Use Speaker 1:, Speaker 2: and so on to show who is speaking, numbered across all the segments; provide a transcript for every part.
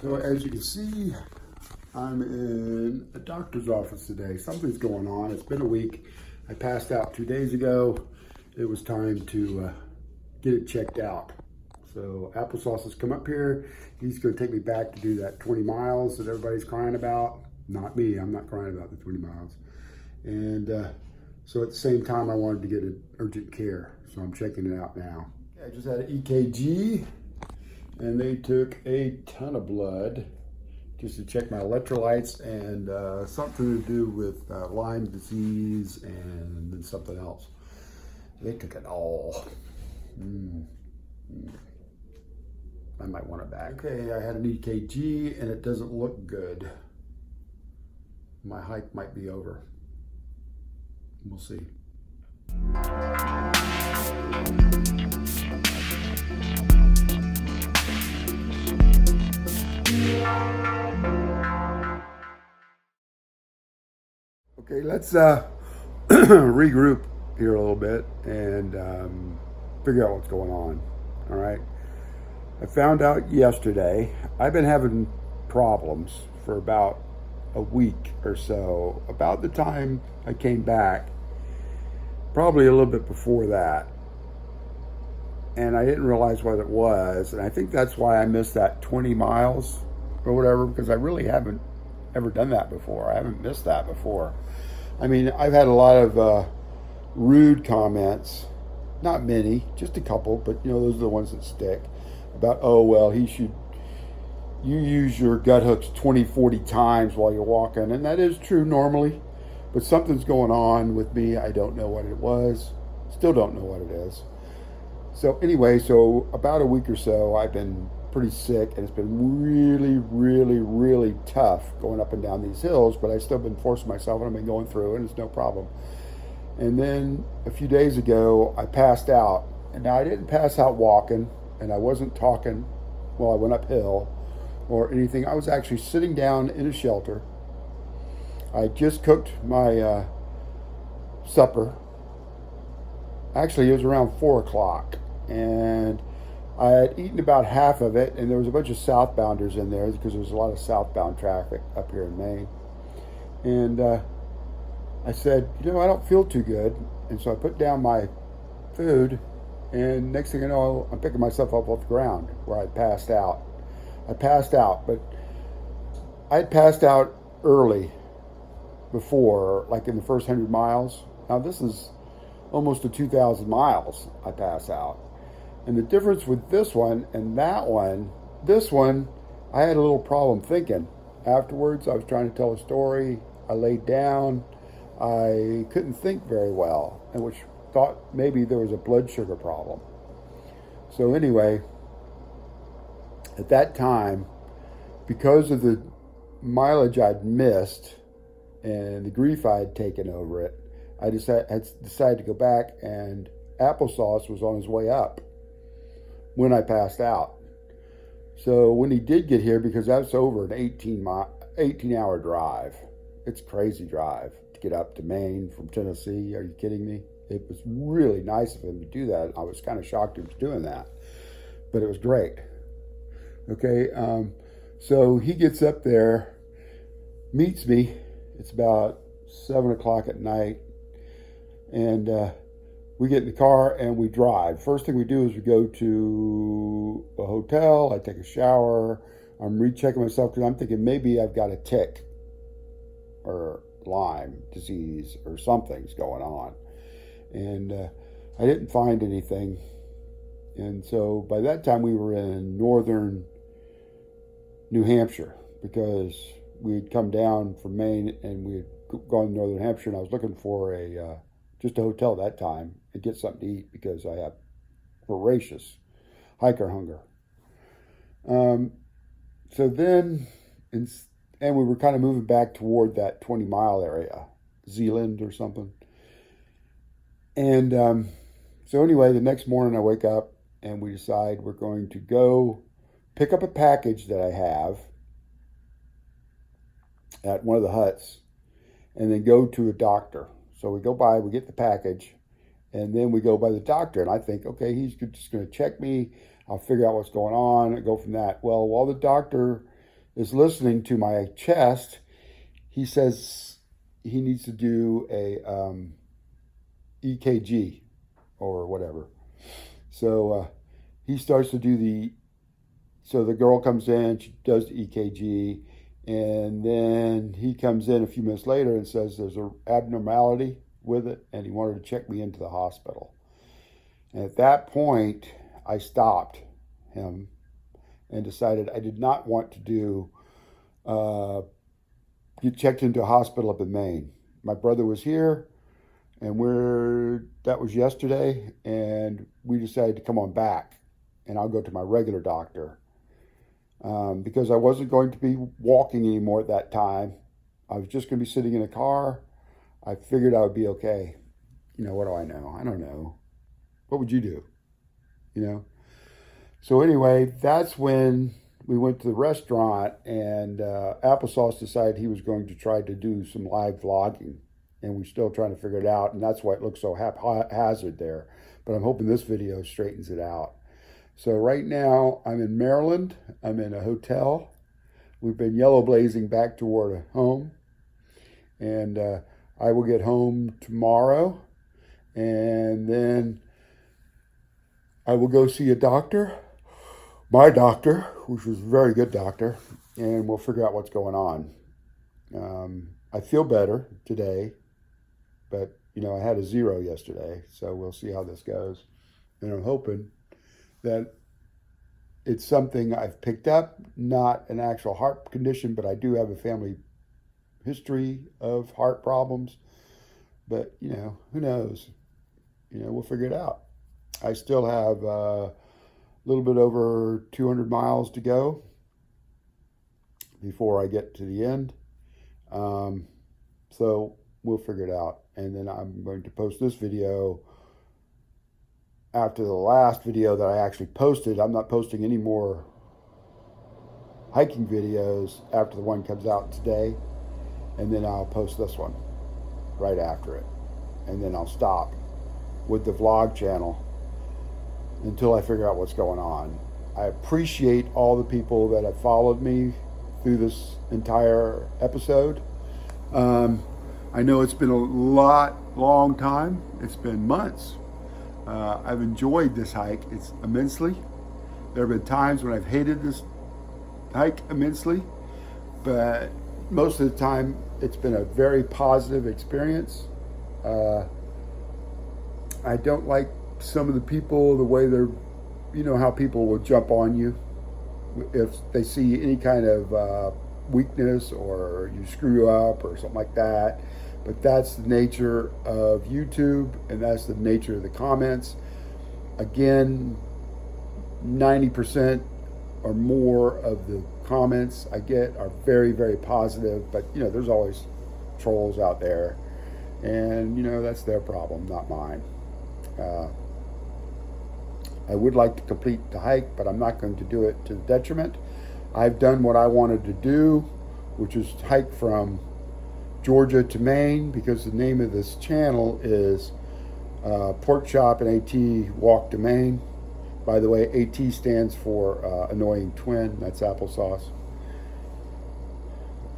Speaker 1: So as you can see, I'm in a doctor's office today. Something's going on. It's been a week. I passed out 2 days ago. It was time to get it checked out. So Applesauce has come up here. He's going to take me back to do that 20 miles that everybody's crying about. Not me. I'm not crying about the 20 miles. And so at the same time, I wanted to get an urgent care. So I'm checking it out now. I just had an EKG. And they took a ton of blood just to check my electrolytes and something to do with Lyme disease and then something else. They took it all. I might want it back. Okay, I had an EKG and it doesn't look good. My hike might be over. We'll see. Okay, let's regroup here a little bit and figure out what's going on. All right. I found out yesterday, I've been having problems for about a week or so. About the time I came back, probably a little bit before that. And I didn't realize what it was. And I think that's why I missed that 20 miles or whatever, because I really haven't ever done that before. I haven't missed that before. I mean, I've had a lot of rude comments, not many, just a couple, but you know, those are the ones that stick, about, oh, well, you use your gut hooks 20, 40 times while you're walking. And that is true normally, but something's going on with me. I don't know what it was. Still don't know what it is. So anyway, so about a week or so, I've been pretty sick, and it's been really, really, really tough going up and down these hills, but I've still been forcing myself, and I've been going through, and it's no problem. And then a few days ago, I passed out. And now I didn't pass out walking, and I wasn't talking while I went uphill or anything. I was actually sitting down in a shelter. I just cooked my supper. Actually, it was around 4 o'clock, and I had eaten about half of it, and there was a bunch of southbounders in there because there's a lot of southbound traffic up here in Maine. And I said, you know, I don't feel too good. And so I put down my food, and next thing I know, I'm picking myself up off the ground where I passed out. I passed out, but I had passed out early before, like in the first 100 miles. Now this is almost to 2,000 miles I pass out. And the difference with this one and that one, this one, I had a little problem thinking. Afterwards, I was trying to tell a story. I laid down. I couldn't think very well, and which thought maybe there was a blood sugar problem. So anyway, at that time, because of the mileage I'd missed and the grief I'd taken over it, I decided to go back, and Applesauce was on his way up when I passed out. So when he did get here, because that's over an 18-hour drive. It's a crazy drive to get up to Maine from Tennessee. Are you kidding me? It was really nice of him to do that. I was kind of shocked he was doing that, but it was great. Okay, so he gets up there, meets me. It's about 7 o'clock at night, and we get in the car and we drive. First thing we do is we go to a hotel. I take a shower. I'm rechecking myself because I'm thinking maybe I've got a tick or Lyme disease or something's going on. And I didn't find anything. And so by that time we were in northern New Hampshire, because we'd come down from Maine and we had gone to northern Hampshire, and I was looking for just a hotel that time and get something to eat because I have voracious hiker hunger. So then, and we were kind of moving back toward that 20-mile area, Zealand or something. And so anyway, the next morning I wake up and we decide we're going to go pick up a package that I have at one of the huts and then go to a doctor. So we go by, we get the package, and then we go by the doctor. And I think, okay, he's just going to check me. I'll figure out what's going on and go from that. Well, while the doctor is listening to my chest, he says he needs to do a EKG or whatever. So he starts to do so the girl comes in, she does the EKG, and then he comes in a few minutes later and says there's an abnormality with it, and he wanted to check me into the hospital. And at that point, I stopped him and decided I did not want to get checked into a hospital up in Maine. My brother was here, and that was yesterday, and we decided to come on back, and I'll go to my regular doctor. Because I wasn't going to be walking anymore at that time. I was just going to be sitting in a car. I figured I would be okay. What do I know? I don't know. What would you do? So anyway, that's when we went to the restaurant, and Applesauce decided he was going to try to do some live vlogging, and we're still trying to figure it out, and that's why it looks so haphazard there. But I'm hoping this video straightens it out. So right now, I'm in Maryland. I'm in a hotel. We've been yellow blazing back toward home. And I will get home tomorrow. And then I will go see a doctor, my doctor, which was a very good doctor. And we'll figure out what's going on. I feel better today. But, I had a 0 yesterday. So we'll see how this goes. And I'm hoping that it's something I've picked up, not an actual heart condition, but I do have a family history of heart problems. But, who knows? We'll figure it out. I still have a little bit over 200 miles to go before I get to the end. So we'll figure it out. And then I'm going to post this video after the last video that I actually posted. I'm not posting any more hiking videos after the one comes out today. And then I'll post this one right after it. And then I'll stop with the vlog channel until I figure out what's going on. I appreciate all the people that have followed me through this entire episode. I know it's been a long time. It's been months. I've enjoyed this hike. It's immensely. There have been times when I've hated this hike immensely, but most of the time it's been a very positive experience. I don't like some of the people, the way they're, how people will jump on you if they see any kind of weakness or you screw up or something like that. But that's the nature of YouTube, and that's the nature of the comments. Again, 90% or more of the comments I get are very, very positive, but there's always trolls out there, and that's their problem, not mine. I would like to complete the hike, but I'm not going to do it to the detriment. I've done what I wanted to do, which is hike from Georgia to Maine, because the name of this channel is Pork Chop and AT Walk to Maine. By the way, AT stands for Annoying Twin. That's Applesauce.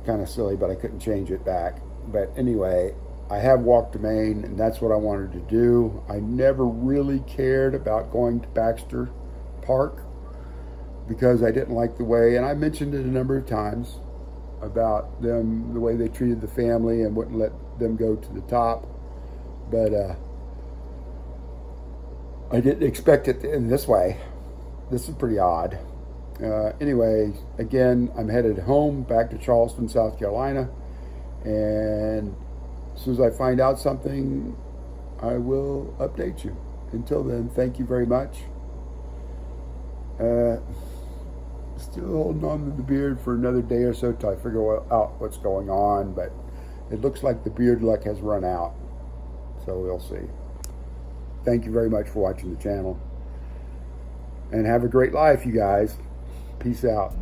Speaker 1: Kind of silly, but I couldn't change it back. But anyway, I have walked to Maine, and that's what I wanted to do. I never really cared about going to Baxter Park because I didn't like the way, and I mentioned it a number of times, about them, the way they treated the family and wouldn't let them go to the top. But I didn't expect it to end this way. This is pretty odd. Anyway, again, I'm headed home, back to Charleston, South Carolina. And as soon as I find out something, I will update you. Until then, thank you very much. Still holding on to the beard for another day or so till I figure out what's going on, but it looks like the beard luck has run out, so we'll see. Thank you very much for watching the channel, and have a great life, you guys. Peace out.